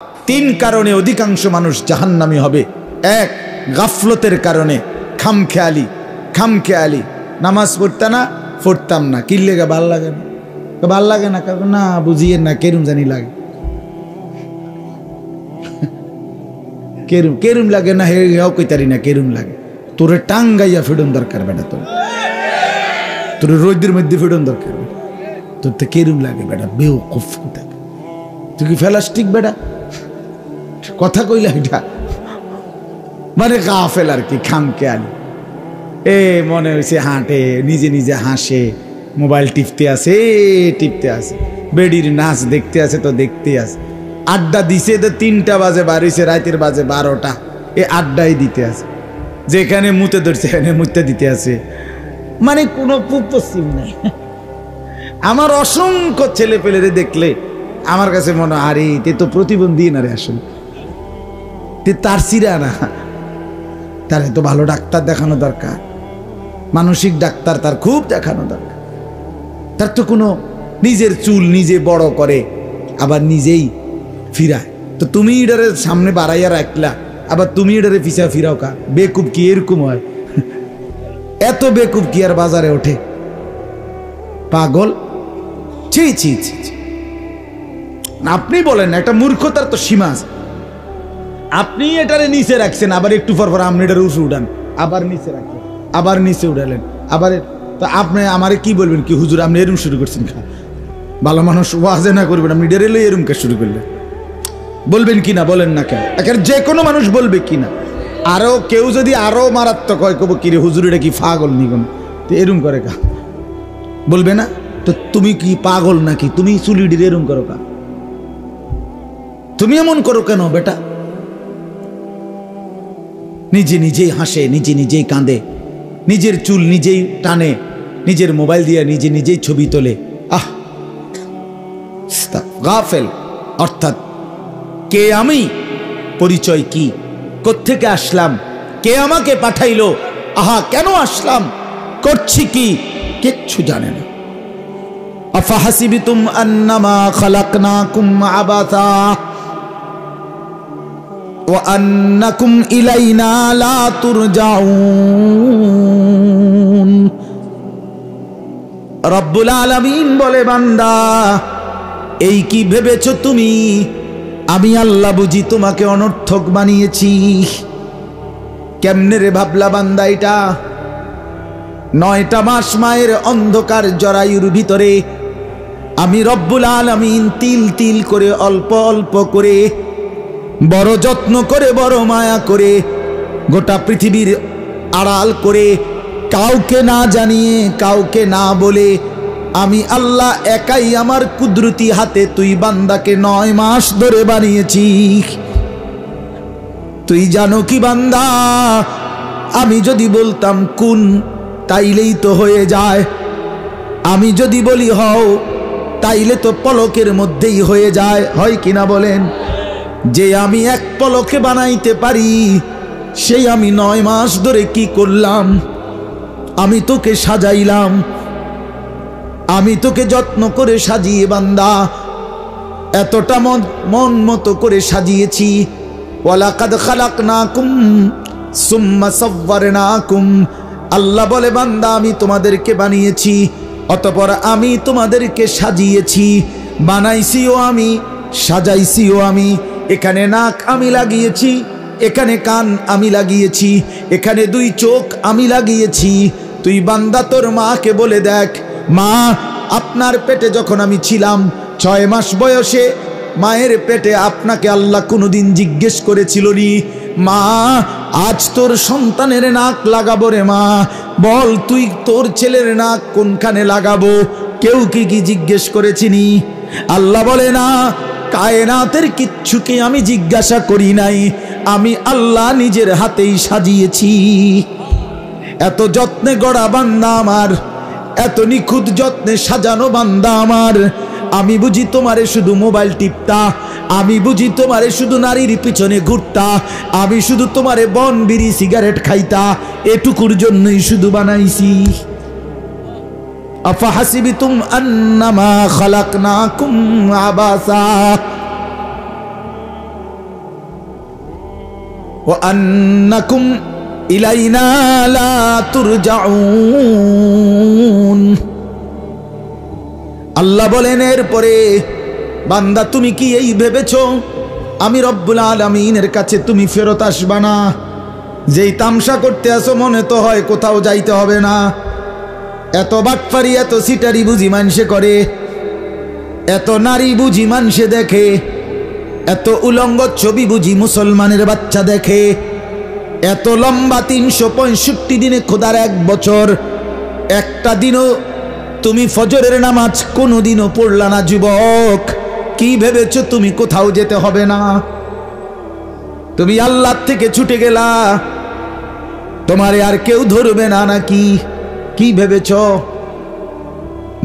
তিন কারণে অধিকাংশ মানুষ জাহান্নামী হবে। এক, গাফলতের কারণে, খামখেয়ালি। নামাজ পড়তাম না, কি লেগে ভাল লাগে না, ভাল লাগে না, না বুঝিয়ে না, কেরুম জানি লাগে, কেরুম লাগে না, হেও কইতারি না, কেরুম লাগে। তোরে টাঙ্গাইয়া ফেডন দরকার বেটা, তোর রোদের মধ্যে ফেডন দরকার, তোর তো কেরুম লাগে বেটা, বেওকুফ থাকে। তুই কি ফেলাস্টিক বেটা, কথা কইলা এটা মানে গাফেল আর কি, খামখেয়ালি। মনে হয়েছে হাঁটে, নিজে নিজে হাসে, মোবাইল টিপতে আছে, বেডির নাচ দেখতে আছে তো দেখতে আছে, আড্ডা দিছে তো 3টা বাজে বাড়িছে, রাতের বাজে 12টা, আড্ডাই দিতে আছে, যেখানে মুতে ধরছে এখানে মুতে দিতে আছে, মানে কোনো পশ্চিম নাই। আমার অসংখ্য ছেলে পেলেরে দেখলে আমার কাছে মনে হয় আরে তে তো প্রতিবন্ধী না রে, আসলে তার সিরা না, তার তো ভালো ডাক্তার দেখানো দরকার, মানসিক ডাক্তার তার খুব দেখানো দরকার। তার তো কোনো নিজের চুল নিজে বড় করে আবার নিজেই ফিরায়, তো তুমি এটারে সামনে বাড়াইয়া রাখলা, আবার তুমি এটারে পিছা ফিরাও কা? বেকুব কি এরকম হয়? এত বেকুব কি আর বাজারে ওঠে? পাগল, ছি ছি ছি। আপনি বলেন একটা মূর্খতার তো সীমা আছে। আপনি এটারে নিচে রাখছেন, আবার একটু পর পর আপনি এটার উঁচু উঠান, আবার নিচে রাখলেন, আবার নিচে উঠালেন, আবার তো আপনি আমারে কি বলবেন কি হুজুর আপনি এরম শুরু করছেন? ভালো মানুষ ওয়াজে না করবেন, আপনি ডেরেলে এরম কে শুরু করলেন? বলবেন কিনা বলেন না কেন? যে কোনো মানুষ বলবে কিনা? আরো কেউ যদি আরো মারাত্মক হয় কব কিরে হুজুর এটা কি পাগল নিগম, তো এরম করে কা? বলবে না তো তুমি কি পাগল নাকি? তুমি চুলিডির এরম করো কা? তুমি এমন করো কেন বেটা? নিজে নিজেই হাসে, নিজে নিজেই কাঁদে, নিজের চুল নিজেই টানে, নিজের মোবাইল দিয়ে নিজে নিজেই ছবি তোলে। গাফেল। অর্থাৎ কে আমি, পরিচয় কি, কোত্থেকে আসলাম, কে আমাকে পাঠাইলো, কেন আসলাম, করছি কি, কিচ্ছু জানে না। আফাহাসিবিতুম আন্নামা খালাকনাকুম আবাসা ওয়া আন্নাকুম ইলাইনা লা তুরজাউন। রব্বুল আলামিন বলে, বান্দা এই কি ভেবেছো তুমি আমি আল্লাহ বুঝি তোমাকে অনর্থক বানিয়েছি? কেমনে রে ভাবলা বান্দা এটা? 9টা মাস মায়ের অন্ধকার জরায়ুর ভিতরে আমি রব্বুল আলামিন তিল তিল করে, অল্প অল্প করে, বড় যত্ন করে, বড় মায়া করে, গোটা পৃথিবীর আড়াল করে, কাউকে না জানিয়ে, কাউকে না বলে, আমি আল্লাহ একাই আমার কুদরতি হাতে তুই বান্দাকে 9 মাস ধরে বানিয়েছি। তুই জানো কি বান্দা, আমি যদি বলতাম কুন, তাইলেই তো হয়ে যায়। আমি যদি বলি হও, তাইলে তো পলকের মধ্যেই হয়ে যায়, হয় কিনা বলেন? যে আমি এক পলকে বানাইতে পারি, সেই আমি 9 মাস ধরে কি করলাম? আমি তোকে সাজাইলাম, আমি তোকে যত্ন করে সাজিয়ে বান্দা, এতটা মন মতো করে সাজিয়েছি। ওয়ালাকাদ খালাকনাকুম সুম্মা সাওয়ারনাকুম। আল্লাহ বলে, বান্দা আমি তোমাদেরকে বানিয়েছি, অতঃপর আমি তোমাদেরকে সাজিয়েছি, বানাইছিও আমি, সাজাইছিও আমি। এখানে নাক আমি লাগিয়েছি, এখানে কান আমি লাগিয়েছি, এখানে 2 চোখ আমি লাগিয়েছি। তুই বান্দা তোর মাকে বলে দেখ, মা আপনার পেটে যখন আমি ছিলাম 6 মাস বয়সে, মায়ের পেটে আপনাকে আল্লাহ কোনোদিন জিজ্ঞেস করেছিল নি মা আজ তোর সন্তানের নাক লাগাবো রে মা, বল তুই তোর ছেলের নাক কোনখানে লাগাবো? কেউ কি জিজ্ঞেস করেছিনি? আল্লাহ বলে না, কায়নাতের কিচ্ছুকে আমি জিজ্ঞাসা করি নাই, আমি আল্লাহ নিজের হাতেই সাজিয়েছি। এত যত্নে গড়া বান্দা আমার, এত নিখুঁত যত্নে সাজানো বান্দা আমার। আমি বুঝি তোমারে শুধু মোবাইল টিপতা, আমি বুঝি তোমারে শুধু নারীর পিছনে ঘুরতা, আমি শুধু তোমারে বন বিড়ি সিগারেট খাইতা, এটুকুর জন্যই শুধু বানাইছি। আফাহাসিবিতুম আন্নামা খালাকনাকুম আবাসা। ওয়া আন্নাকুম ইলাইনা লা তুরজাউন। আল্লাহ বলেন এরপরে, বান্দা তুমি কি এই ভেবেছো আমি রব্বুল আলামিনের কাছে তুমি ফেরত আসবা না? যেই তামসা করতে আসো মনে তো হয় কোথাও যাইতে হবে না। এত বাটপারি এত সিটারি বুঝি মানুষে করে, এত নারী বুঝি মানুষে দেখে, এত উলঙ্গ ছবি বুঝি মুসলমানের বাচ্চা দেখে, এত লম্বা 365 দিনে খোদার 1 বছর, একটা দিনও তুমি ফজরের নামাজ কোনোদিনও পড়লা না যুবক। কি ভেবেছো তুমি কোথাও যেতে হবে না? তুমি আল্লাহ থেকে ছুটে গেলা, তোমারে আর কেউ ধরবে না নাকি? কি ভেবেছ?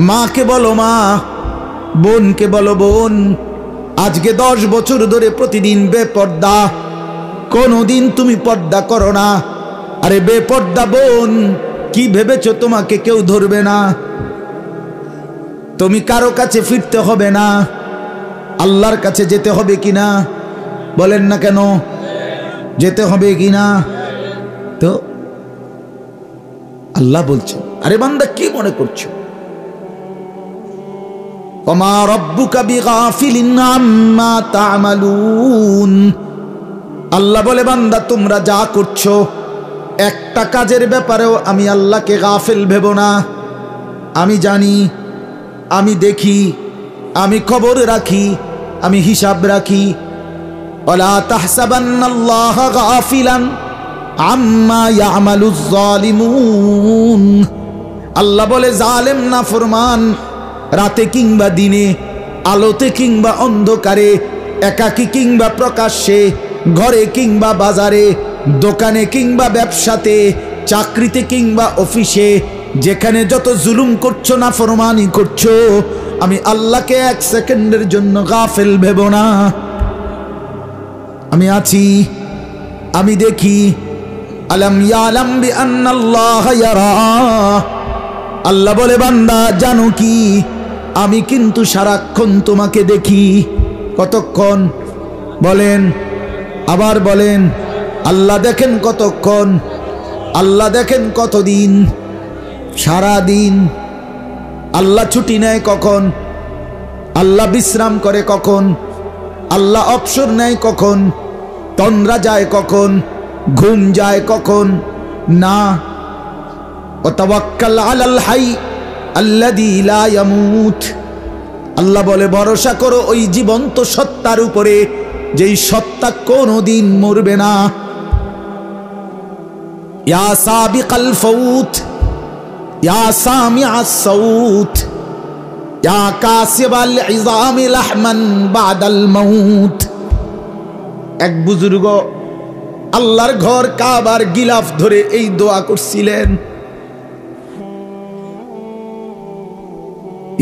মাকে বলো মা, বোনকে বলো বোন, আজকে 10 বছর ধরে প্রতিদিন বেপর্দা, কোনোদিন তুমি পর্দা করো না। আরে বেপর্দা বোন, কি ভেবেছ তোমাকে কেউ ধরবে না? তুমি কারো কাছে ফিরতে হবে না, আল্লাহর কাছে যেতে হবে কিনা? বলেন না কেন? যেতে হবে কিনা? তো আল্লাহ বলছেন, আরে বান্দা কি মনে করছো? ওমা রব্বুকা বিগাফিলিন আম্মা তা'মালুন। আল্লাহ বলে বান্দা তোমরা যা করছো একটা কাজের ব্যাপারেও আমি আল্লাহকে গাফিল ভেবো না। আমি জানি, আমি দেখি, আমি খবর রাখি, আমি হিসাব রাখি। ওয়ালা তাহসাবান্নাল্লাহা গাফিলান আম্মা ইয়ামালুজ জালিমুন। আল্লাহ বলে জালেম নাফরমান রাতে কিংবা দিনে, আলোতে কিংবা অন্ধকারে, একাকী কিংবা প্রকাশ্যে, ঘরে কিংবা বাজারে, দোকানে কিংবা ব্যবসাতে, চাকরিতে কিংবা অফিসে, যেখানে যত জুলুম করছো নাফরমানি করছো, আমি আল্লাহকে 1 সেকেন্ডের জন্য গাফিল ভেবো না। আমি আছি, আমি দেখি। আলাম ইয়ালাম বিআন্নাল্লাহা ইয়ারা। আল্লাহ বলে বান্দা জানো কি, আমি কিন্তু সারাক্ষণ তোমাকে দেখি। কতক্ষণ? বলেন, আবার বলেন। আল্লাহ দেখেন কতক্ষণ? আল্লাহ দেখেন কতদিন? সারা দিন। আল্লাহ ছুটি নেয় কখন? আল্লাহ বিশ্রাম করে কখন? আল্লাহ অবসর নেয় কখন? তন্দ্রা যায় কখন? ঘুম যায় কখন? না। ওয়াতাওয়াক্কাল আলাল হাই আল্লাযী লা ইয়ামুত। আল্লাহ বলে ভরসা করো ওই জীবন্ত সত্তার উপরে, যেই সত্তা কোনোদিন মরবে না। ইয়া সাবিকাল ফাউত, ইয়া সামিআস সাউত, ইয়া কাসিবাল ইযামি লাহমান বাদাল মাউত। এক বুজুর্গ আল্লাহর ঘর কাবার গিলাফ ধরে এই দোয়া করছিলেন,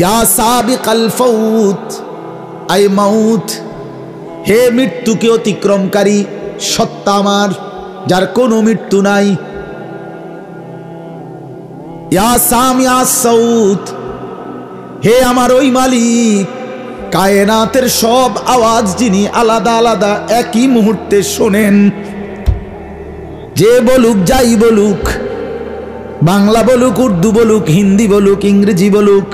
ইয়া সাবিকাল ফাউত, আই মাউত, হে মৃত্যুকে অতিক্রমকারী সত্তা আমার, যার কোনো মৃত্যু নাই। ইয়া সামিআস সাউত, হে আমার ওই মালিক, কায়নাতের সব আওয়াজ যিনি আলাদা আলাদা একই মুহূর্তে শোনেন। যে বলুক, যাই বলুক, বাংলা বলুক, উর্দু বলুক, হিন্দি বলুক, ইংরেজি বলুক,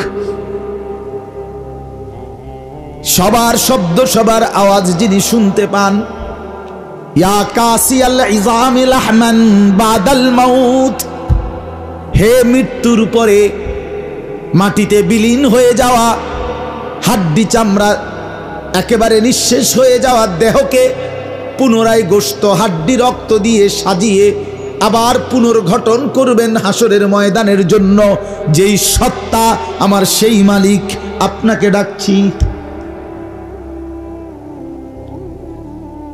সবার শব্দ, সবার আওয়াজ যিনি শুনতে পান। ইয়া কাসিয়াল ইযামি লাহমান বাদাল মাউত, হে মৃত্যুর পরে মাটিতে বিলীন হয়ে যাওয়া, হাড্ডি চামড়া একেবারে নিঃশেষ হয়ে যাওয়া দেহকে পুনরায় গোশত, হাড্ডি, রক্ত দিয়ে সাজিয়ে আবার পুনর্গঠন করবেন হাসরের ময়দানের জন্য। যেই সত্তা আমার, সেই মালিক আপনাকে ডাকছি।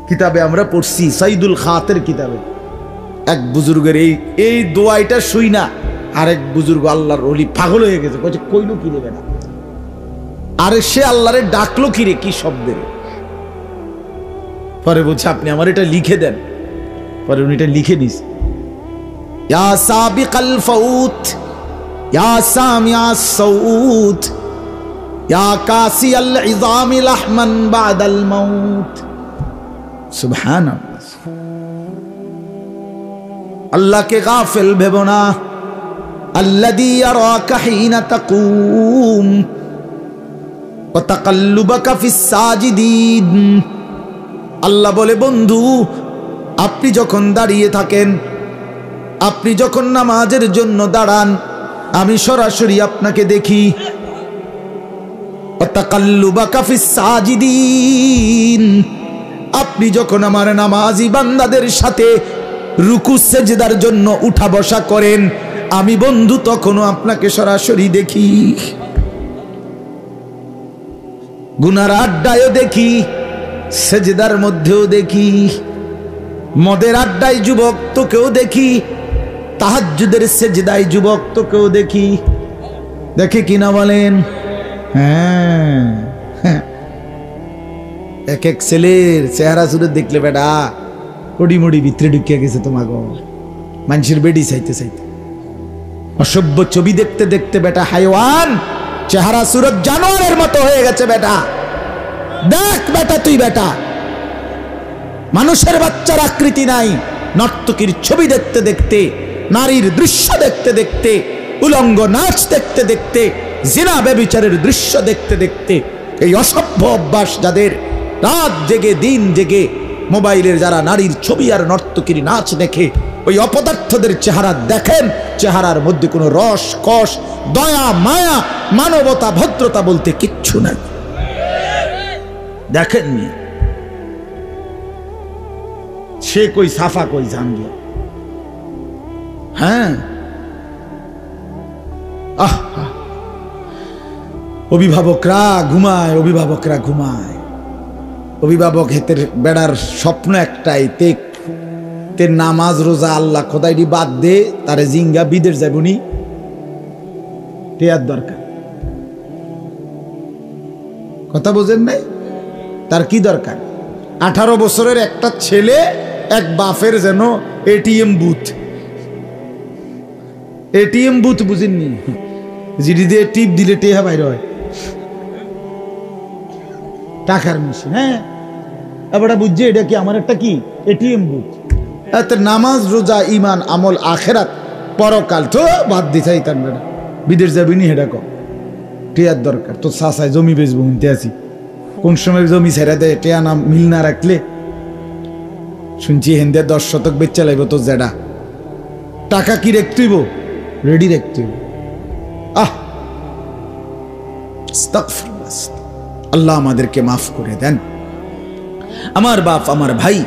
কিতাবে আমরা পড়ছি, সাইদুল খাতের কিতাবে, এক বুজুর্গের এই দোয়াইটা শুই না আরেক বুজুর্গ আল্লাহর ওলি পাগল হয়ে গেছে, কইছে কইলো কি দেবে না, আরে সে আল্লাহরে ডাকলো কি রে, কি শব্দের। পরে বলছে আপনি আমার এটা লিখে দেন। পরে উনি এটা লিখে দিস, ইয়া সাবিকাল ফাউত, ইয়া সামিআস সাউত, ইয়া কাসিয়াল ইযামি লাহমান বাদাল মাউত। সুবহানাল্লাহ। আল্লাহকে গাফেল ভেবো না। আল্লাযী ইয়ারাকা হিনা তাকুম ওয়া তাকাল্লুবাকা ফিস সাজিদিন। আল্লাহ বলে, বন্ধু আপনি যখন দাঁড়িয়ে থাকেন, আপনি যখন নামাজের জন্য দাঁড়ান, আমি সরাসরি আপনাকে দেখি। ওয়া তাকাল্লুবাকা ফিস সাজিদিন, আপনি যখন আমার নামাজি বান্দাদের সাথে রুকু সেজদার জন্য উঠা বসা করেন, আমি বন্ধু তখনও আপনাকে সরাসরি দেখি। গুনার আড্ডায়ও দেখি, সেজদার মধ্যেও দেখি, মদের আড্ডায় যুবক তোকেও দেখি, তাহাজ্জুদের সেজদায় যুবক তোকেও দেখি। দেখে কিনা বলেন? হ্যাঁ, এক এক ছেলের চেহারা সুরে দেখলে বেটা কড়ি মুড়ি ভিতরে ঢুকিয়া গেছে। তোমাকে মানুষের বেডি চাইতে চাইতে, অসভ্য ছবি দেখতে দেখতে বেটা হাইওয়ান চেহারা সুরত জানোয়ারের মতো হয়ে গেছে। বেটা দেখ, বেটা তুই বেটা মানুষের বাচ্চার আকৃতি নাই। নর্তকীর ছবি দেখতে দেখতে, নারীর দৃশ্য দেখতে দেখতে, উলঙ্গ নাচ দেখতে দেখতে, জিনা ব্যভিচারের দৃশ্য দেখতে দেখতে, এই অসভ্য অভ্যাস যাদের, রাত জেগে দিন জেগে মোবাইলের যারা নারীর ছবি আর নর্তকীর নাচ দেখে, ওই অপদার্থদের চেহারা দেখেন, চেহারার মধ্যে কোনো রস কষ দয়া মায়া মানবতা ভদ্রতা বলতে কিচ্ছু নাই। দেখেননি সে কই সাফা কই জাঙ্গিয়া। হ্যাঁ, অভিভাবকরা ঘুমায়, অভিভাবকরা ঘুমায়। অভিভাবক হেতের বেড়ার স্বপ্ন একটাই, তে নামাজ রোজা আল্লাহ খোদাইডি বাদ দে, তারে জিঙ্গা বিদের যাবনি টেয়ার দরকার। কথা বোঝেন নাই? তার কি দরকার? 18 বছরের একটা ছেলে এক বাফের যেন এটিএম বুথ বুঝেননি, জিডি দিয়ে টিপ দিলে টেহা বাইর হয়, টাকার মেশিন। হ্যাঁ, এবার বুঝছে এটা কি আমার একটা কি এটিএম বুথ। নামাজ রোজা ইমান আমল আখেরাত পরকাল তো বাদ দিতে চাইতাম বেটা, বিদেশ যাবি নি হেডা কম টেয়ার দরকার। তো চাষায় জমি বেচবো শুনতে আছি, কোন সময় জমি ছেড়ে দেয় টেয়া নাম মিল না রাখলে। শুনছি হেন্দে 10 শতক বেচা লাগব, তো জেডা টাকা কি রাখতেইব, রেডি রাখতেইব। আল্লাহ আমাদেরকে মাফ করে দেন। আমার বাপ, আমার ভাই,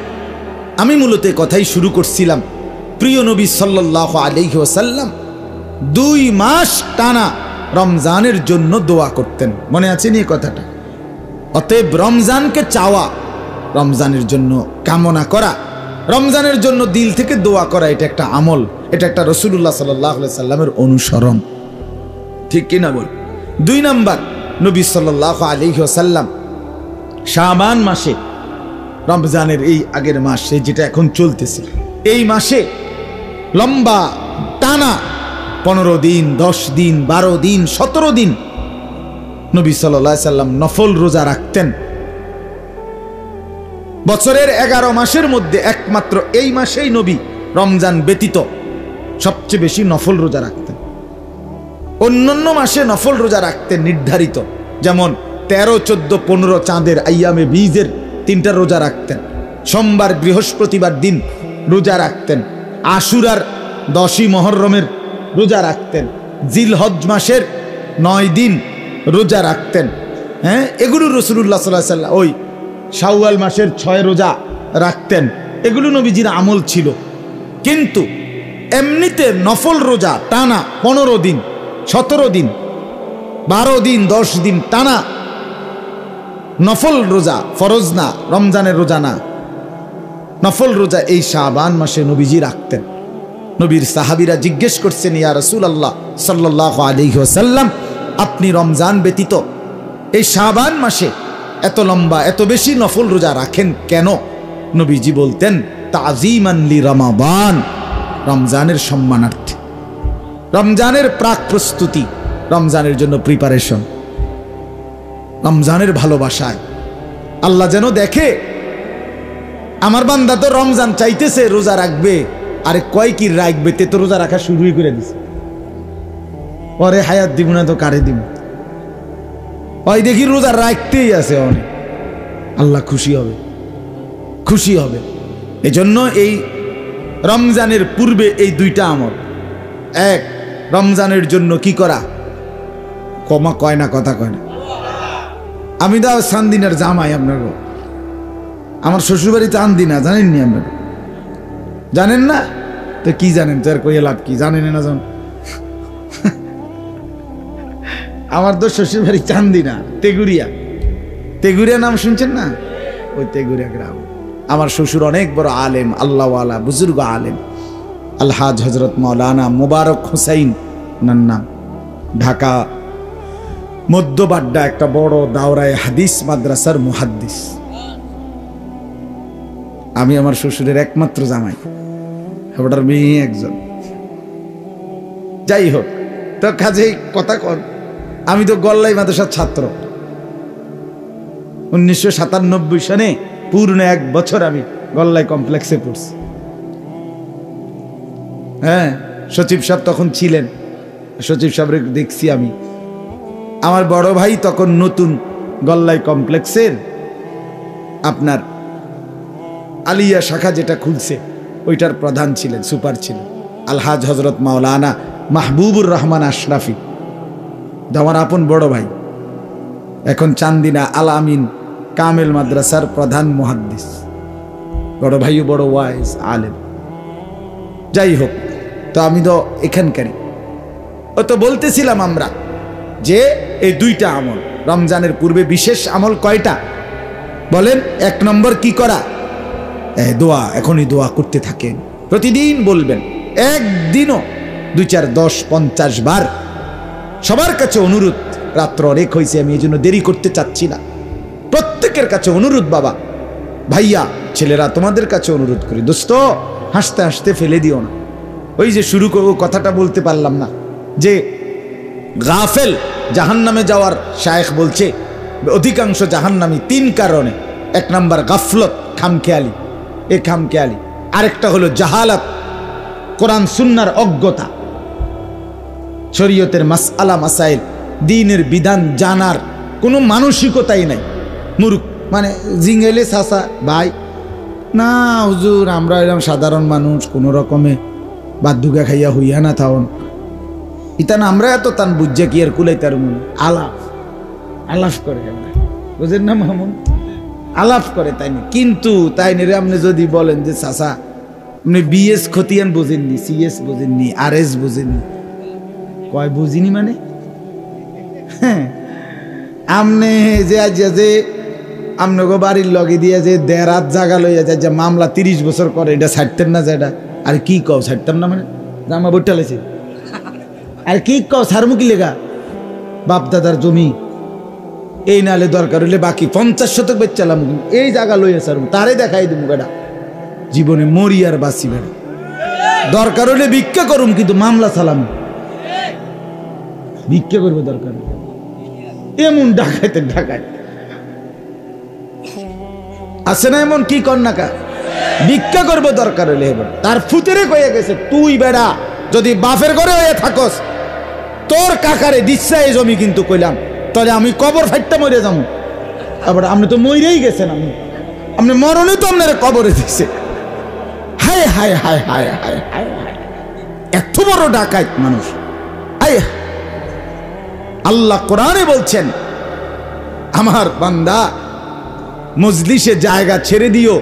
আমি মূলত কথাই শুরু করছিলাম। প্রিয় নবী সাল্লাল্লাহু আলাইহি ওয়াসাল্লাম 2 মাস টানা রমজানের জন্য দোয়া করতেন, মনে আছে নি কথাটা? অতএব রমজানকে চাওয়া, রমজানের জন্য কামনা করা, রমজানের জন্য দিল থেকে দোয়া করা, এটা একটা আমল, এটা একটা রাসূলুল্লাহ সাল্লাল্লাহু আলাইহি সাল্লামের অনুসরণ, ঠিক কিনা বল? 2 নাম্বার, নবী সাল্লাল্লাহু আলাইহি ওয়াসাল্লাম শাবান মাসে, রমজানের এই আগের মাসে যেটা এখন চলতেছে, এই মাসে লম্বা টানা 15 দিন, 10 দিন, 12 দিন, 17 দিন নবী সাল্লাল্লাহু আলাইহি সাল্লাম নফল রোজা রাখতেন। বছরের 11 মাসের মধ্যে একমাত্র এই মাসেই নবী রমজান ব্যতীত সবচেয়ে বেশি নফল রোজা রাখতেন। অন্যান্য মাসে নফল রোজা রাখতেন নির্ধারিত, যেমন 13, 14, 15 চাঁদের আইয়ামে বীজের 3টা রোজা রাখতেন, সোমবার বৃহস্পতিবার দিন রোজা রাখতেন, আশুরার 10ই মহররমের রোজা রাখতেন, জিলহজ মাসের 9 দিন রোজা রাখতেন। হ্যাঁ, এগুলো রাসূলুল্লাহ সাল্লাল্লাহু আলাইহি ওয়াসাল্লাম ওই শাওয়াল মাসের 6 রোজা রাখতেন, এগুলো নবীজির আমল ছিল। কিন্তু এমনিতে নফল রোজা টানা 15 দিন, 17 দিন, 12 দিন, 10 দিন টানা নফল রোজা, ফরজ না, রমজানের রোজা না, নফল রোজা এই শাবান মাসে নবীজি রাখতেন। নবীর সাহাবীরা জিজ্ঞেস করছেন, ইয়া রাসূলুল্লাহ সাল্লাল্লাহু আলাইহি ওয়াসাল্লাম, আপনি রমজান ব্যতীত এই শাবান মাসে এত লম্বা, এত বেশি নফল রোজা রাখেন কেন? নবীজি বলতেন, তাযীমান লি রমাদান, রমজানের সম্মানার্থে, রমজানের প্রাক প্রস্তুতি, রমজানের জন্য প্রিপারেশন, রমজানের ভালোবাসায়। আল্লাহ যেন দেখে আমার বান্দা তো রমজান চাইতেছে, রোজা রাখবে, আরে কয় কি রাখবে, তে তো রোজা রাখা শুরুই করে দিছে। পরে হায়াত দিব না তো কারে দিব? ওই দেখি রোজা রাখতেই আছে অনেক, আল্লাহ খুশি হবে, খুশি হবে। এজন্য এই রমজানের পূর্বে এই দুইটা আমল, এক রমজানের জন্য কি করা, কমা কয় না, কথা কয় না। আমি তো চান্দিনার জামাই, আপনার আমার শ্বশুরবাড়ি চান্দিনা, জানেননি আপনারা? জানেন না তো কি জানেন, তো আর কইয়া লাভ কি, জানেন না জান। আমার তো শ্বশুরবাড়ি চান্দিনা, তেগুরিয়া। তেগুরিয়া নাম শুনছেন না? ওই তেগুরিয়া গ্রাম। আমার শ্বশুর অনেক বড় আলেম, আল্লাহওয়ালা বুজুর্গ আলেম, আলহাজ হজরত মাওলানা মুবারক হুসাইন ওনার নাম। ঢাকা মধ্যবাড্ডা একটা বড় দাওরায়ে হাদিস মাদ্রাসার মুহাদ্দিস। আমি আমার শ্বশুরের একমাত্র জামাই, ওটার মেয়ে একজন। যাই হোক, তো কাজেই কথা কন, আমি তো গল্লাই মাদ্রাসার ছাত্র। 1997 সনে পূর্ণ 1 বছর আমি গল্লাই কমপ্লেক্সে পড়ছি। হ্যাঁ, সচিব সাহেব তখন ছিলেন, সচিব সাহেবের দেখছি আমি। আমার বড় ভাই তখন নতুন গল্লাই কমপ্লেক্সের আপনার আলিয়া শাখা যেটা খুলছে ওইটার প্রধান ছিলেন, সুপার ছিলেন আলহাজ হজরত মাওলানা মাহবুবুর রহমান আশরাফি, আমার আপন বড় ভাই। এখন চান্দিনা আল আমিন কামেল মাদ্রাসার প্রধান মুহাদ্দিস, বড় ভাইও বড় ওয়াইজ আলেম। যাই হোক, তো আমি তো এখানকারই। ও তো বলতেছিলাম আমরা যে এই দুইটা আমল রমজানের পূর্বে, বিশেষ আমল কয়টা বলেন? 1 নম্বর কি করা, দোয়া। এখনই দোয়া করতে থাকেন, প্রতিদিন বলবেন, একদিনও 2, 4, 10, 50 বার। সবার কাছে অনুরোধ, রাত্র অনেক হয়েছে, আমি এই জন্য দেরি করতে চাচ্ছি না। প্রত্যেকের কাছে অনুরোধ, বাবা ভাইয়া ছেলেরা তোমাদের কাছে অনুরোধ করি, দোস্ত হাসতে হাসতে ফেলে দিও না। ওই যে শুরু করবো, কথাটা বলতে পারলাম না, যে গাফেল জাহান্নামে যাওয়ার শায়েখ বলছে অধিকাংশ জাহান্নামী 3 কারণে। 1 নাম্বার গাফলত, খামখেয়ালি, এ খামখেয়ালি। আরেকটা হলো জাহালাত, কোরআন সুন্নাহর অজ্ঞতা, শরীয়তের মাসআলা মাসাইল, দ্বীনের বিধান জানার কোনো মানসিকতাই নাই। মুরুখ মানে জিঙ্গেলে চাচা ভাই, না হুজুর আমরা এরকম সাধারণ মানুষ, কোনো রকমে বাদ্যুগা খাইয়া হইয়া না থাউন, ইতান আমরা এত তান বুঝছে কি আর কুলাই তার মনে আলাপ আলাপ করে, বুঝেন না মামুন, আলাপ করে তাই না। কিন্তু তাই নিরে আপনি যদি বলেন যে চাচা আপনি বিএস খতিয়ান বুঝেননি, সিএস বুঝেননি, আরএস বুঝেননি, কয় বুঝিনি মানে হ্যাঁ, আমনে যে আজ যে আমনগো বাড়ির লগে দিয়ে যে 1.5 রাত জাগা লইয়া যায়, যে মামলা 30 বছর করে, এটা ছাড়তেন না? যে এটা আর কি কও ছাড়তাম না মানে জামা বইটা লেছে, আর কি কও ছাড়মু কি লেগা? বাপ দাদার জমি, এই নালে দরকার হইলে বাকি 50 শতক বেচালাম, এই জায়গা লইয়া ছাড়মু, তারে দেখাই দিমু বেটা, জীবনে মরি আর বাঁচি বেটা, দরকার হইলে ভিক্ষা করুম, কিন্তু মামলা চালাম, ভিক্ষা করবো দরকার এমন ডাকাইতে ঢাকায় আছে না, এমন কি কর না কা ভিক্ষা করবো দরকার হইলে। এবার তার ফুতেরে কয়ে গেছে, তুই বেড়া যদি বাপের ঘরে হয়ে থাকস, তোর কাকারে দিচ্ছে এই জমি, কিন্তু কইলাম তাহলে আমি কবর ফাইটটা মরে যাবো। আবার আপনি তো মরেই গেছেন, আপনি মরণে তো আপনার কবরে দিচ্ছে। হায় হায় হায় হায় হায় হায়, এত বড় ডাকাইত মানুষ। হায়, আল্লাহ কোরআনে বলছেন, আমার বান্দা মজলিসে জায়গা ছেড়ে দিও,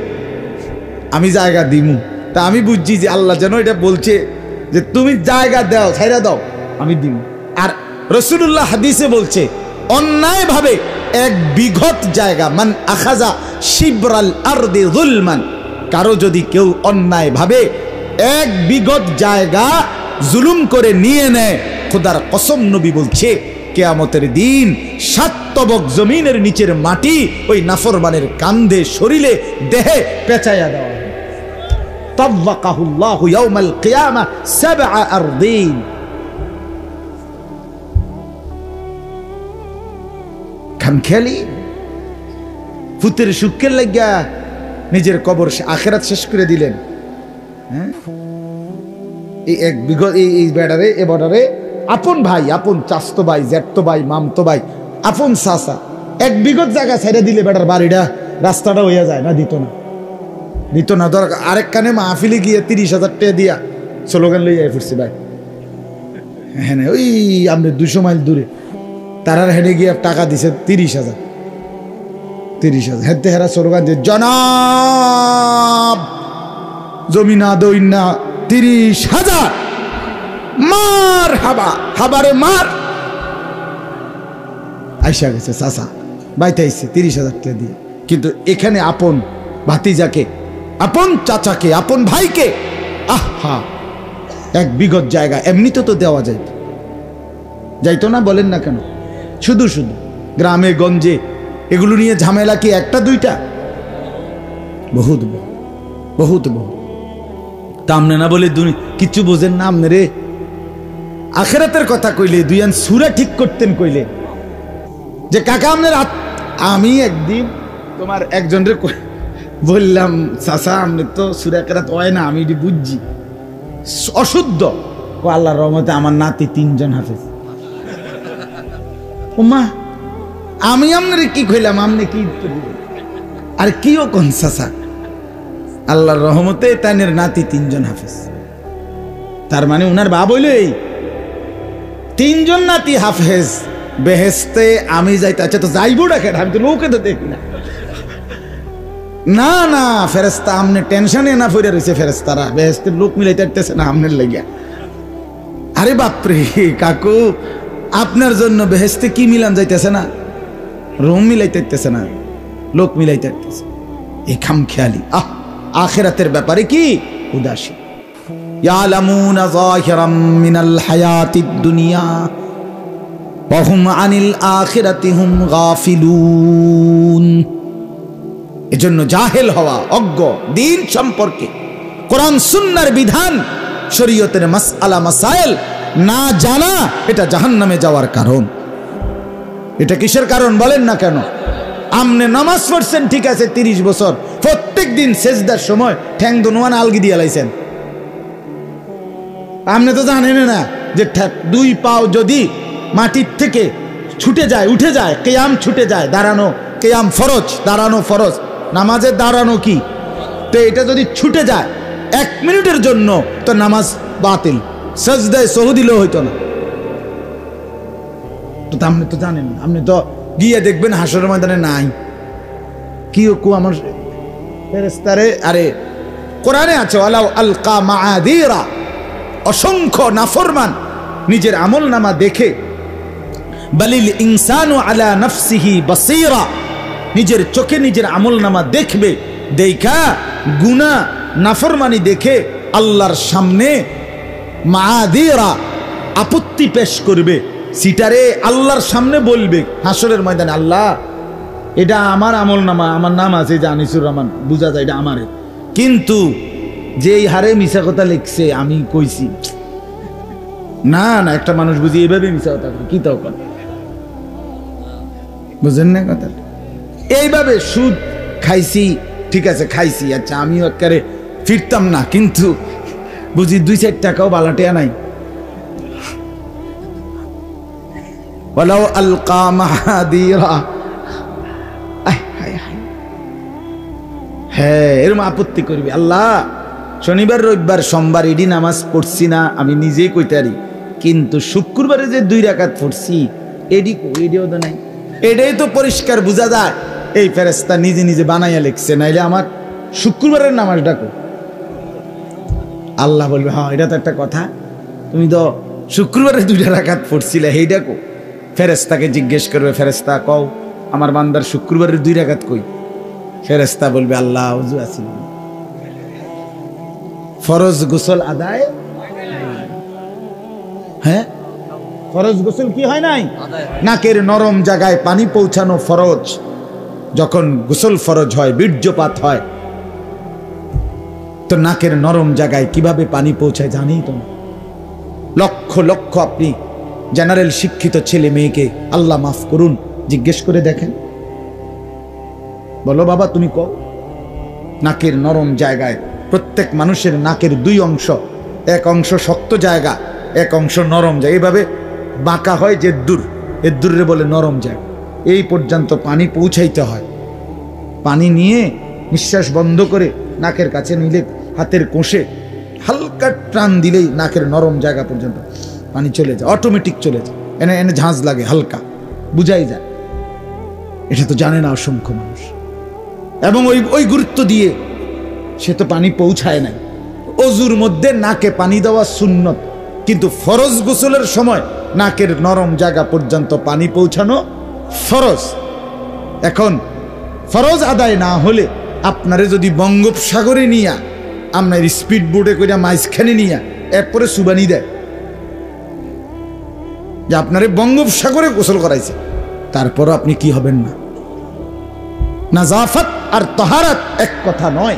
আমি জায়গা দিমু। তা আমি বুঝছি যে আল্লাহ যেন এটা বলছে যে তুমি জায়গা দাও, ছাইরা দাও, আমি দিমু। আর রাসূলুল্লাহ হাদিসে বলছে, অন্যায় ভাবে 1 বিঘত জায়গা, মান আখাযা শিবরাল আরদি যুলমান, কারো যদি কেউ অন্যায় ভাবে 1 বিঘত জায়গা জুলুম করে নিয়ে নেয়, খোদার কসম নবী বলছে কিয়ামতের দিন 7 তবক জমিনের নিচের মাটি ওই নাফরমানের কাঁধে, শরীরে, দেহে পেঁচাইয়া দেওয়া হবে। তাওয়াক্কাহুল্লাহু ইয়াউমাল কিয়ামাহ 7 আরদিন। খামখেয়ালি, ফুতের সুখের লাগিয়া নিজের কবর আখেরাত শেষ করে দিলেন। হ্যাঁ, এই 1 বিঘত এই বেড়ারে এ বর্ডারে আপন ভাই, আপন চাস্তো ভাই, জ্যাঠতো ভাই, মামতো ভাই, আপন চাচা 1 বিঘত জায়গা ছেড়ে দিলে বেটার বাড়িটা রাস্তাটা হইয়া যায় না, দিত না দরকার। আরেক কানে মাহফিলে গিয়ে 30,000 টাকা দিয়া স্লোগান লইয়া ফিরছি ভাই। হ্যাঁ ওই আমরা 200 মাইল দূরে তারার হেডে গিয়ে টাকা দিছে 30,000 হেতে হেরা স্লোগান দিয়ে জনাব জমিনা দইনা 30,000 মার হাবারে মার। আইসা গেছে চাচা বাইতে আইসে 30,000 টাকা দিয়ে। কিন্তু এখানে আপন ভাতিজাকে, আপন চাচাকে, আপন ভাইকে আহা 1 বিঘত জায়গা এমনিতে তো দেওয়া যাইতো না, বলেন না কেন? শুধু গ্রামে গঞ্জে এগুলো নিয়ে ঝামেলা কি একটা দুইটা? বহুত তা আমনে না বলে কিচ্ছু বোঝেন না আমনে রে। আখেরাতের কথা কইলে দুইয়ান সুরা ঠিক করতেন কইলে যে কাকা আপনার আমি একদিন তোমার একজনের বললাম চাচা আপনি তো সুরা কেরাত হয় না, আমি এটি বুঝছি অশুদ্ধ। আল্লাহর রহমতে আমার নাতি 3 জন হাফেজ। ওমা আমি আপনার কি কইলাম, আপনি কি আর কিও কোন চাচা? আল্লাহর রহমতে তাইনের নাতি 3 জন হাফেজ। তার মানে উনার বাপ হইল এই 3 জন নাতি হাফেজ, বেহেস্তে আমি যাইতে। আচ্ছা তো যাইবো ডাকে, আমি তো লোকে তো দেখি না না ফেরেস্তা আমনে টেনশনে না ফিরে রয়েছে, ফেরেস্তারা বেহেস্তের লোক মিলাইতে পারতেছে না আমনের লেগে। আরে বাপরে কাকু, আপনার জন্য বেহেস্তে কি মিলান যাইতেছে না, রুম মিলাইতে পারতেছে না, লোক মিলাইতে পারতেছে। এই খামখেয়ালি আখিরাতের ব্যাপারে কি উদাসী। ইয়ালামুনা যাহিরাম মিনাল হায়াতিদ দুনিয়া ওয়া হুম আনিল আখিরাতি হুম গাফিলুন। এজন্য জাহেল হওয়া, অজ্ঞ দিন সম্পর্কে, কোরআন সুন্নাহর বিধান, শরীয়তের মাসআলা মাসাইল না জানা, এটা জাহান্নামে যাওয়ার কারণ। এটা কিসের কারণ বলেন না কেন? আমনে নামাজ পড়ছেন ঠিক আছে 30 বছর, প্রত্যেক দিন সেজদার সময় ঠ্যাং দোনোয়ান আলগি দিয়ে লাইছেন। আপনি তো জানেন না যে 2 পাও যদি মাটির থেকে ছুটে যায়, উঠে যায়, কিয়াম ছুটে যায়, দাঁড়ানো কিয়াম ফরজ, দাঁড়ানো ফরজ, নামাজের দাঁড়ানো কি, তো এটা যদি ছুটে যায় 1 মিনিটের জন্য তো নামাজ বাতিল, সেজদায় সহু দিলেও হইতো না। তো আপনি তো জানেন, আপনি তো গিয়ে দেখবেন হাসরের ময়দানে নাই কি কো আমার ফেরেশতারে। আরে কোরআনে আছে ওয়ালাউ আলকা মাআদিরা, অসংখ্য নাফরমান নিজের আমলনামা দেখে, বালিল ইনসানু আলা নাফসিহি বাসীরা, নিজের চোখে নিজের আমলনামা দেখবে, দেখা গুনাহ নাফরমানি দেখে আল্লাহর সামনে মাআদিরা আপত্তি পেশ করবে, সিটারে আল্লাহর সামনে বলবে হাসরের ময়দানে, আল্লাহ এটা আমার আমলনামা, আমার নাম আছে যে আনিসুর রহমান, বুঝা যায় এটা আমারে, কিন্তু যেই হারে মিছা কথা লিখছে আমি কইছি না। না একটা মানুষ বুঝি এইভাবে মিছা কথা কি তাও করে, বুঝেন না কথা? এইভাবে সুদ খাইছি, ঠিক আছে খাইছি, আচ্ছা আমিও একেবারে ফিরতাম না, কিন্তু বুঝি 2-4 টাকাও বালাটিয়া নাই। ওয়ালাউ আলকা মাহাদিরা, হ্যাঁ এরকম আপত্তি করবি, আল্লাহ শনিবার রবিবার সোমবার এডি নামাজ পড়ছি না, আমি নিজেই কইতে পারি, কিন্তু শুক্রবারে যে 2 রাকাত পড়ছি এডিও তো নাই। এটাই তো পরিষ্কার বোঝা যায় এই ফেরেশতা নিজে নিজে বানাইয়া লিখছে, নাইলে আমার শুক্রবারের নামাজ ডাকো। আল্লাহ বলবে হ্যাঁ এটা তো একটা কথা, তুমি তো শুক্রবারে 2 রাকাত পড়ছিলে, এই ডাকো। ফেরেশতাকে জিজ্ঞেস করবে, ফেরেশতা কও আমার বান্দার শুক্রবারের 2 রাকাত কই? ফেরেশতা বলবে আল্লাহ ওযু আছে, ফরজ গোসল আদায়, হ্যাঁ ফরজ গোসল কি হয় নাই, নাকের নরম জায়গায় পানি পৌঁছানো ফরজ। যখন গোসল ফরজ হয়, বীর্যপাত হয়, তো নাকের নরম জায়গায় কিভাবে পানি পৌঁছায় জানি তো না। লক্ষ লক্ষ আপনি জেনারেল শিক্ষিত ছেলে মেয়েকে আল্লাহ মাফ করুন জিজ্ঞেস করে দেখেন, বলো বাবা তুমি কও নাকের নরম জায়গায়, প্রত্যেক মানুষের নাকের 2 অংশ এক অংশ শক্ত জায়গা, এক অংশ নরম জায়গা, এইভাবে বাঁকা হয় জেদ্দুর, এদ্দুরে বলে নরম জায়গা। এই পর্যন্ত পানি পৌঁছাইতে হয়। পানি নিয়ে নিঃশ্বাস বন্ধ করে নাকের কাছে নিলে হাতের কোষে হালকা টান দিলেই নাকের নরম জায়গা পর্যন্ত পানি চলে যায়, অটোমেটিক চলে যায়। এনে এনে ঝাঁজ লাগে হালকা, বুঝাই যায়। এটা তো জানে না অসংখ্য মানুষ, এবং ওই গুরুত্ব দিয়ে সে তো পানি পৌঁছায় নাই। অজুর মধ্যে নাকে পানি দেওয়া সুন্নত, কিন্তু ফরজ গোসলের সময় নাকের নরম জায়গা পর্যন্ত পানি পৌঁছানো ফরজ। এখন ফরজ আদায় না হলে আপনারে যদি বঙ্গোপসাগরে নিয়া, আপনার স্পিড বোটে করে মাঝখানে নিয়া এরপরে সুবানি দেয় যে আপনারে বঙ্গোপসাগরে গোসল করাইছে, তারপরও আপনি কি হবেন না? নাজাফত আর তাহারাত এক কথা নয়,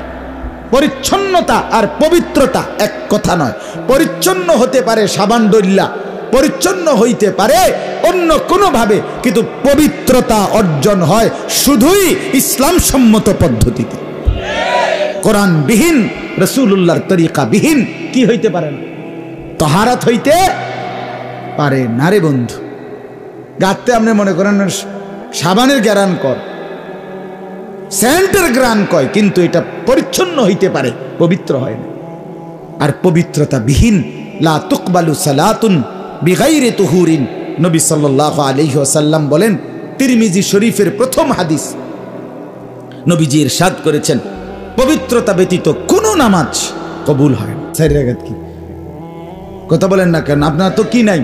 পরিচ্ছন্নতা আর পবিত্রতা এক কথা নয়। পরিচ্ছন্ন হতে পারে সাবান ডল্লা, পরিচ্ছন্ন হইতে পারে অন্য কোনো ভাবে, কিন্তু পবিত্রতা অর্জন হয় শুধুই ইসলাম সম্মত পদ্ধতিতে। কোরআন বিহীন, রাসূলুল্লাহর তরিকা বিহীন কি হইতে পারে না? তাহারাত হইতে পারে না রে বন্ধু। গাতে আপনি মনে করেন সাবানের গ্যারান কর, সেন্টের গ্রান কয়, কিন্তু এটা পরিচ্ছন্ন হইতে পারে, পবিত্র হয় না। আর পবিত্রতা বিহীন লা তুকবালু সালাতুন বিগাইরি তুহুরিন, নবী সাল্লাল্লাহু আলাইহি ওয়াসাল্লাম বলেন, তিরমিজি শরীফের প্রথম হাদিস, নবীজি ইরশাদ করেছেন, পবিত্রতা ব্যতীত কোনো নামাজ কবুল হয় না। চার রাকাত কি কথা বলেন না কেন? আপনার তো কি নাই,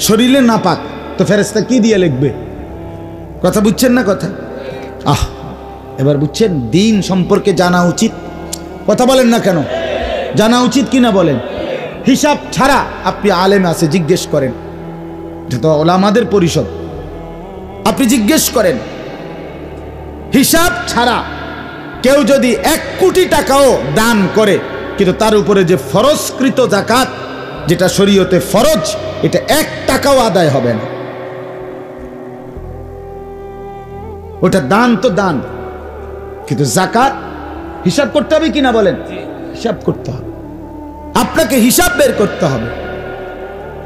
শরীরে নাপাক, তো ফেরেশতা কি দিয়ে লিখবে? কথা বুঝছেন না কথা? এবার বুঝছেন? দিন সম্পর্কে জানা উচিত। কথা বলেন না কেন? জানা উচিত কিনা বলেন? হিসাব ছাড়া আপনি আলেম আছে জিজ্ঞেস করেন, এটা তো ওলামাদের পরিষদ, আপনি জিজ্ঞেস করেন, হিসাব ছাড়া কেউ যদি 1 কোটি টাকাও দান করে, কিন্তু তার উপরে যে ফরজকৃত যাকাত, যেটা শরীয়তে ফরজ, এটা 1 টাকাও আদায় হবে না। ওটা দান তো দান, কিন্তু যাকাত হিসাব করতে হবে কিনা বলেন? হিসাব করতে হবে, আপনাকে হিসাব বের করতে হবে।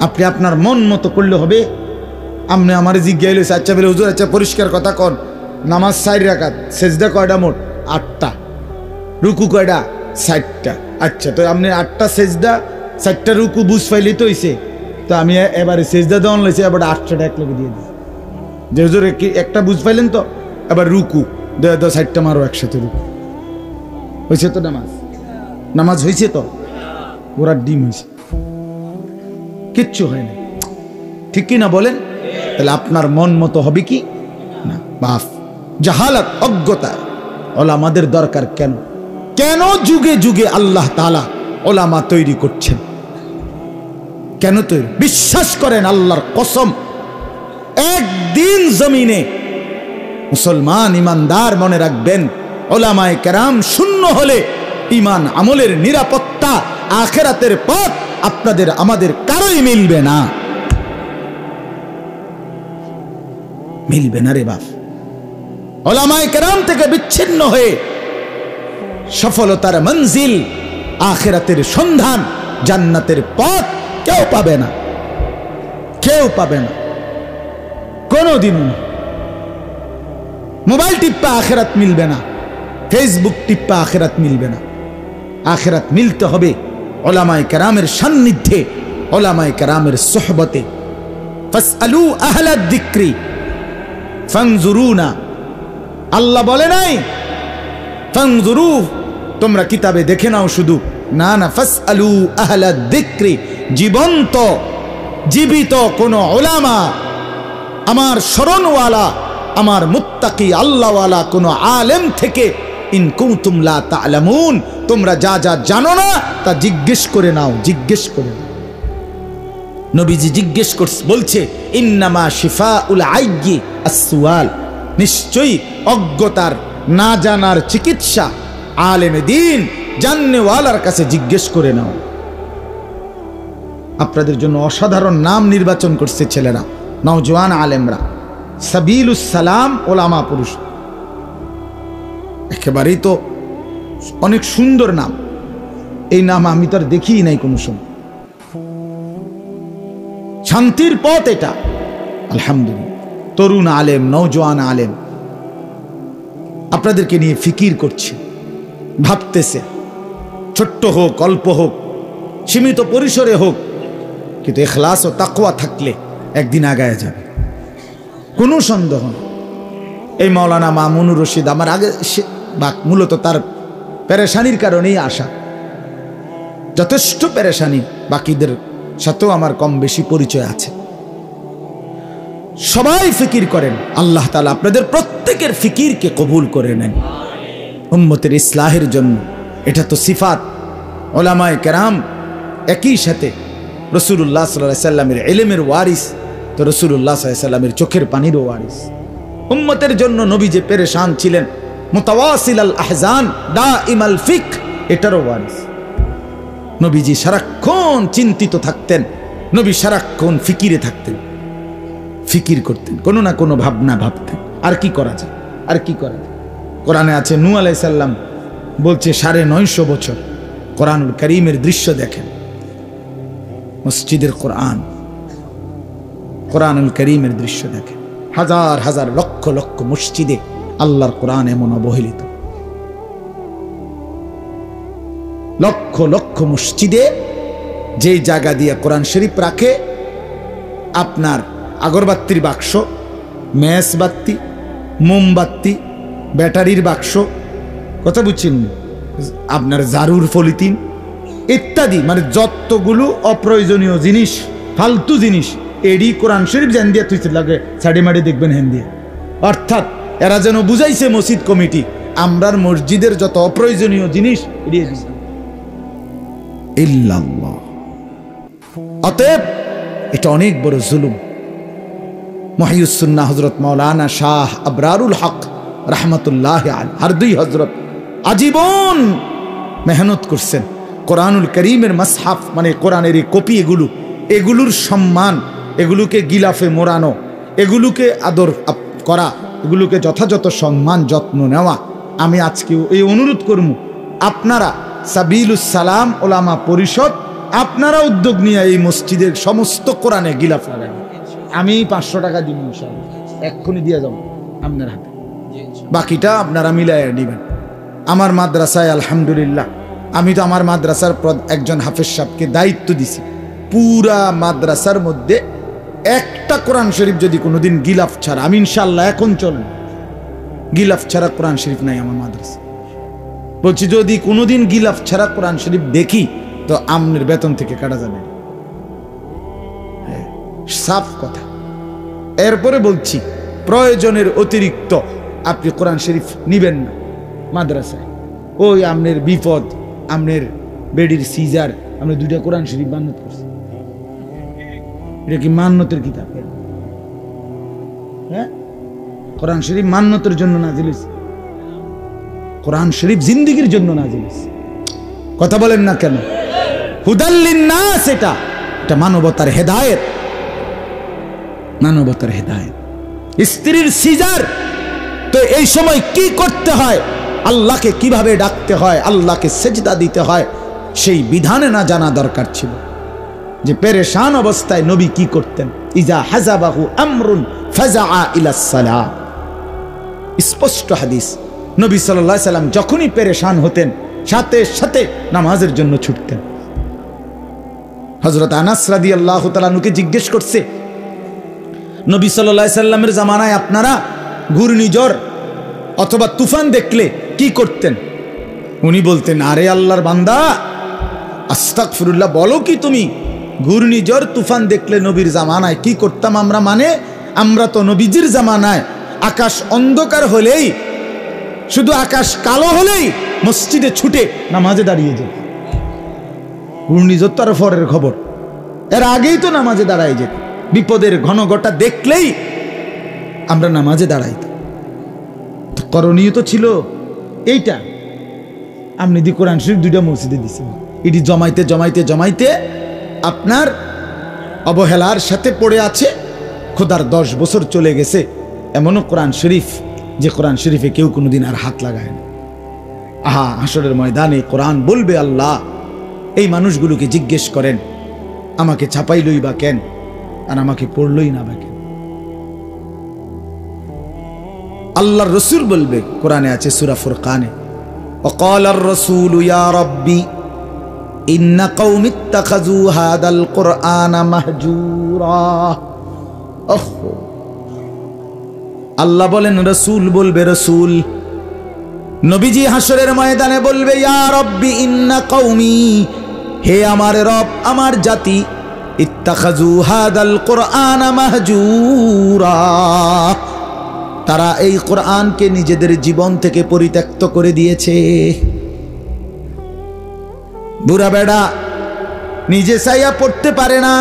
আপনি আপনার মন মতো করলে হবে। আপনি আমার জিজ্ঞাসা হইলেছে, আচ্ছা বলে হুজুর, আচ্ছা পরিষ্কার কথা কন, নামাজ 4 রাকাত, সেজদা কয়টা মোট? 8টা, রুকু কয়টা? 60টা। আচ্ছা, তো আপনি 8টা সেজদা 4টা রুকু বুঝ পাইলি তো হইছে, তো আমি এবারে সেজদা দেওয়ান লইছে, এবার 8টা এক লোকে দিয়ে দিই যে হুজুর একটা বুঝ পাইলেন তো, এবার রুকু 60টা মারো একসাথে, রুকু হয়েছে তো? নামাজ হয়েছে তো? ওরা ডিম হয়েছে, কিচ্ছু হয় না, ঠিক কি না বলেন? তাহলে আপনার মন মতো হবে কি না? বাফ জাহালাত, অজ্ঞতা। ওলামাদের দরকার কেন? কেন যুগে যুগে আল্লাহ তাআলা ওলামা তৈরি করছেন? কেন তৈরি? বিশ্বাস করেন, আল্লাহর কসম, একদিন জমিনে মুসলমান ইমানদার মনে রাখবেন, ওলামায়ে কেরাম শূন্য হলে ইমান আমলের নিরাপত্তা, আখিরাতের পথ আপনাদের আমাদের কারোই মিলবে না, মিলবে না রে বাপ। ওলামায়ে কেরাম থেকে বিচ্ছিন্ন হয়ে সফলতার মঞ্জিল, আখিরাতের সন্ধান, জান্নাতের পথ কেউ পাবে না, কেউ পাবে না, কোনদিন না। মোবাইল টিপ্পা আখিরাত মিলবে না, ফেসবুক টিপ্পা আখিরাত মিলবে না। আখিরাত মিলতে হবে ওলামায়ে কেরামের সান্নিধ্যে, ওলামায়ে কেরামের সোহবতে। ফাসআলু আহলা যিকরি ফানজুরুনা, আল্লাহ বলে নাই ফানজুরু, তোমরা কিতাবে দেখে নাও শুধু, না না, ফাসআলু আহলা যিকরি, জীবন্ত জীবিত কোন ওলামা, আমার শরণওয়ালা, আমার মুত্তাকি আল্লাহওয়ালা কোন আলেম থেকে, ইন কুনতুম লা তা'লামুন, তোমরা যা যা জানো না তা জিজ্ঞেস করে নাও, জিজ্ঞেস করে নাও। নবীজি জিজ্ঞেস বলছে, ইন্নামা শিফাউল আইয়্যি আস-সুয়াল, নিশ্চয়ই অজ্ঞতার, না জানার চিকিৎসা আলেমে দ্বীন, জাননেওয়ালার কাছে জিজ্ঞেস করে নাও। আপনাদের জন্য অসাধারণ নাম নির্বাচন করছে ছেলেরা, নওজোয়ান আলেমরা, সাবিলুস সালাম ওলামা পুরুষ, একেবারেই তো অনেক সুন্দর নাম। এই নাম আমি তো আর দেখিই নাই কোনো সময়। শান্তির পথ এটা। আলহামদুলিল্লাহ, তরুণ আলেম, নওজোয়ান আলেম আপনাদেরকে নিয়ে ফিকির করছে, ভাবতেছে, ছোট্ট হোক, অল্প হোক, সীমিত পরিসরে হোক, কিন্তু ইখলাস ও তাকওয়া থাকলে একদিন আগায় যাবে, কোনো সন্দেহ নেই। এই মাওলানা মামুনুর রশিদ আমার আগে মূলত তার পেরেশানির কারণেই আসা, যথেষ্ট পেরেশানি, বাকিদের সাথেও আমার কম বেশি পরিচয় আছে। সবাই ফিকির করেন, আল্লাহ তাআলা আপনাদের প্রত্যেকের ফিকিরকে কবুল করে নেন উম্মতের ইসলাহের জন্য। এটা তো সিফাত। উলামায়ে কেরাম একই সাথে রাসূলুল্লাহ সাল্লাল্লাহু আলাইহি সাল্লামের ইলমের ওয়ারিস, তো রাসূলুল্লাহ সাল্লাল্লাহু আলাইহি সাল্লামের চোখের পানিরও ওয়ারিস। উম্মতের জন্য নবী যে পেরেশান ছিলেন, মুতাওয়াসিল আল আহজান দাইমাল ফিক, এটারও ওয়ারিস। নবীজি সারাক্ষণ চিন্তিত থাকতেন, নবী সারাক্ষণ ফিকিরে থাকতেন, ফিকির করতেন, কোনো না কোনো ভাবনা ভাবতেন। আর কি করা যায়, আর কি করা যায়? কোরআনে আছে নূহ আলাইহিস সালাম বলছে 950 বছর। কোরআনুল কারীমের দৃশ্য দেখেন, মসজিদের কোরআন, কোরআনুল কারীমের দৃশ্য দেখেন, হাজার হাজার লক্ষ লক্ষ মসজিদে আল্লাহর কোরআন এমন অবহেলিত। লক্ষ লক্ষ মসজিদে যে জায়গা দিয়ে কোরআন শরীফ রাখে, আপনার আগরবাতির বাক্স, মেসবাতি, মোমবাতি, ব্যাটারির বাক্স, কথা বুঝছেন, আপনার জারুর পলিথিন ইত্যাদি, মানে যতগুলো অপ্রয়োজনীয় জিনিস, ফালতু জিনিস, এডি কোরআন শরীফ জান দিয়ে তুই লাগে সাড়ে মাড়ে দেখবেন হ্যান দিয়ে। অর্থাৎ এরা যেন বুঝাইছে মসজিদ কমিটি, আমরার মসজিদের যত অপ্রয়োজনীয় জিনিস এড়িয়ে দিছে ইল্লাল্লাহ। অতএব এটা অনেক বড় জুলুম। মুহিয়্যিস সুন্নাহ হযরত মাওলানা শাহ আবরারুল হক রাহমাতুল্লাহি আলাইহি, আর দুই হযরত আজীবন মেহনত করছেন কোরআনুল কারীমের মাসহাফ, মানে কোরআনের এই কপি, এগুলোর সম্মান, এগুলোকে গিলাফে মোড়ানো, এগুলোকে আদর করা, এগুলোকে যথাযথ সম্মান যত্ন নেওয়া। আমি আজকে এই অনুরোধ করব, আপনারা সাবিলুস সালাম ওলামা পরিষদ, আপনারা উদ্যোগ নিয়ে এই মসজিদের সমস্ত কোরআনে গিলাফ লাগান। আমি 500 টাকা দিব ইনশাআল্লাহ, এক্ষুনি দিয়ে যাব আপনার হাতে, বাকিটা আপনারা মিলাইয়া নেবেন। আমার মাদ্রাসায় আলহামদুলিল্লাহ, আমি তো আমার মাদ্রাসার একজন হাফেজ সাহেবকে দায়িত্ব দিছি, পুরা মাদ্রাসার মধ্যে একটা কোরআন শরীফ যদি কোনোদিন গিলাফ ছাড়া, আমি ইনশাআল্লাহ এখন চলেন, গিলাফ ছাড়া কোরআন শরীফ নাই আমার মাদ্রাসা, বলছি যদি কোনোদিন গিলাফ ছাড়া কোরআন শরীফ দেখি তো আমনের বেতন থেকে কাটা যাবে, সাফ কথা। এরপরে বলছি, প্রয়োজনের অতিরিক্ত আপনি কোরআন শরীফ নিবেন না মাদ্রাসায়। ওই আমনের বিপদ, আমনের বেডির সিজার, আমরা 2টা কোরআন শরীফ মান্নত করছি, এটা কি মান্নতের কিতাব? হ্যাঁ, কোরআন শরীফ মান্নতের জন্য নাজিল হয়েছে, কোরআন শরীফ জিন্দেগির জন্য নাজিল হয়েছে। কথা বলেন না কেন? হুদাল লিন্নাস, এটা মানবতার হেদায়েত, মানবতার হেদায়েত। স্ত্রীর সিজার, তো এই সময় কি করতে হয়, আল্লাহকে কিভাবে ডাকতে হয়, আল্লাহকে সেজদা দিতে হয়, সেই বিধানে না জানা দরকার ছিল। যে পেরেশান অবস্থায় নবী কি করতেন, ইজা হাজাবাহু আমরুন ফাজাআ ইলাস সালাহ, স্পষ্ট হাদিস। নবী সাল্লাল্লাহু আলাইহি সাল্লাম যখনই পেরেশান হতেন, সাথে সাথে নামাজের জন্য ছুটতেন। হযরত আনাস রাদিয়াল্লাহু তাআলা আনহুকে জিজ্ঞেস করছে, নবী সাল্লাল্লাহু আলাইহি সাল্লামের জামানায় আপনারা ঘূর্ণিঝড় অথবা তুফান দেখলে কি করতেন? উনি বলতেন, আরে আল্লাহর বান্দা, আস্তাগফিরুল্লাহ, বলো কি তুমি? ঘূর্ণিঝড় তুফান দেখলে নবীর জামানায় কি করতাম আমরা? মানে আমরা তো নবীজির জামানায় আকাশ অন্ধকার হলেই, শুধু আকাশ কালো হলেই মসজিদে ছুটে নামাজে দাঁড়িয়ে যেত। ঘূর্ণিঝড় তার পরের খবর, এর আগেই তো নামাজে দাঁড়ায় যেত। বিপদের ঘন ঘটা দেখলেই আমরা নামাজে দাঁড়াইতাম। করণীয় তো ছিল এইটা। আপনি দি কোরআন শরীফ 2টা মসজিদে দিচ্ছেন, এটি জমাইতে জমাইতে জমাইতে আপনার অবহেলার সাথে পড়ে আছে। খোদার 10 বছর চলে গেছে, এমনও কোরআন শরীফ যে কোরআন শরীফে কেউ কোনোদিন আর হাত লাগায় না। আহা, হাসরের ময়দানে কোরআন বলবে, আল্লাহ এই মানুষগুলোকে জিজ্ঞেস করেন আমাকে ছাপাইলই বা কেন? আর আমাকে পড়লই না বা কেন? আল্লাহর রসুল বলবে, কোরআনে আছে সূরা ফুরকানে, وقال الرسول يا ربي إن قوم اتخذوا هذا القرآن مهجورا। আল্লাহ বলেন, রসুল বলবে, রসুল নবীজি হাসরের ময়দানে বলবে, ইয়া রব্বি ইন্না কওমি, হে আমার রব, আমার জাতি, ইত্তাখাযু হাদাল কুরআনা মাহজুরা, তারা এই কোরআনকে নিজেদের জীবন থেকে পরিত্যক্ত করে দিয়েছে। বুড়া বেড়া নিজে চাইয়া পড়তে পারে না,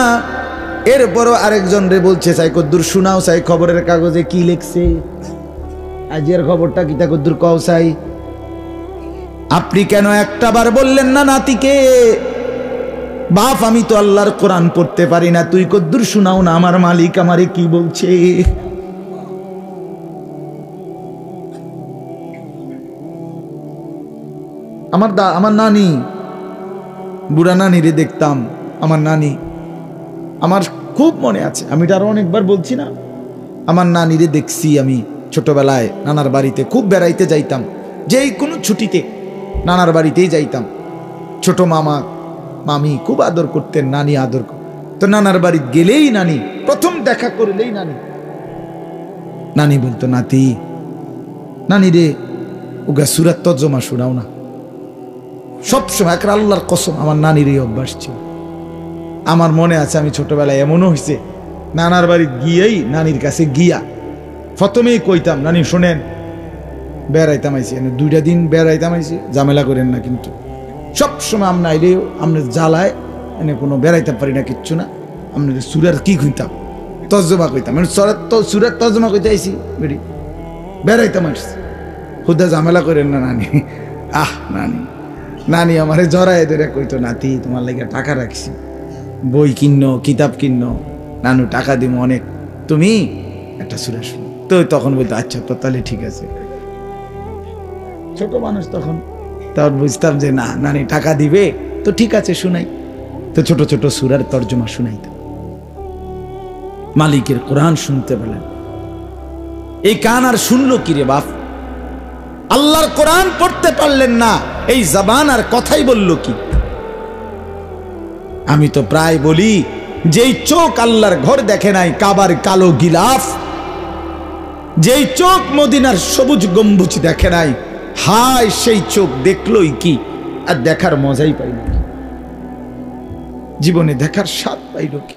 এরপরও আরেকজন রে বলছে, চাই কদ্দুর শোনাও, চাই খবরের কাগজে কি লিখছে, আজের খবরটা কিতা কদ্দুর কও চাই। আপনি কেন একটাবার বললেন না নাতিকে, বাপ আমি তো আল্লাহর কোরআন পড়তে পারি না, তুই কদ্দুর শোনাও না, আমার মালিক আমারে কি বলছে। আমার নানি, বুড়া নানি রে দেখতাম, আমার নানি, আমার খুব মনে আছে, আমি এটা আরো অনেকবার বলছি না, আমার নানি রে দেখছি আমি ছোটবেলায় নানার বাড়িতে খুব বেড়াইতে যাইতাম, যেই কোনো ছুটিতে নানার বাড়িতেই যাইতাম। ছোট মামা মামি খুব আদর করতেন, নানি আদর তো নানার বাড়ি গেলেই নানি, প্রথম দেখা করলেই নানি বলতো, নাতি, নানি রে ওগা সূরা তর্জমা শোনাও না। সবসময় এক আল্লাহর কসম আমার নানির এই অভ্যাস ছিল। আমার মনে আছে আমি ছোটবেলায় এমনও হয়েছে, নানার বাড়ি গিয়েই নানির কাছে গিয়া প্রথমেই কইতাম, নানি শোনেন, বেড়াইতাম আইছি, 2টা দিন বেড়াইতাম আইছি, ঝামেলা করেন না কিন্তু। সবসময় আমরা আইলেও আমরা জ্বালায় এনে কোনো বেড়াইতে পারি না, কিচ্ছু না, আমরা সুরার কি কইতাম, তর্জমা কইতাম, সুরার তর্জমা কইতে আইছি, বেড়াইতাম আসছি, খুদা ঝামেলা করেন না নানি। নানি আমারে জড়ায় ধরে কইতো, নাতি তোমার লাগে টাকা রাখছি, বই কিন্ন, কিতাব কিন্ন, নানু টাকা দিব অনেক, তুমি একটা সূরা শুনো। তো তখন বলতো, আচ্ছা তো তাহলে ঠিক আছে। ছোট মানুষ তখন বুঝতাম যে না, নানি টাকা দিবে তো ঠিক আছে, শুনাই। তো ছোট ছোট সূরার তর্জমা শুনাইতো। মালিকের কোরআন শুনতে পেলেন, এই কান আর শুনলো কি রে বাপ? আল্লাহর কোরআন পড়তে পারলেন না, এই জবান আর কথাই বলল কি? আমি তো প্রায় বলি, যেই চোখ আল্লাহর ঘর দেখে নাই, কাবার কালো গিলাফ, যেই চোখ মদিনার সবুজ গম্বুজ দেখে নাই, হায় সেই চোখ দেখলই কি আর দেখার মজাই পাইল কি? জীবনে দেখার স্বাদ পাইল কি?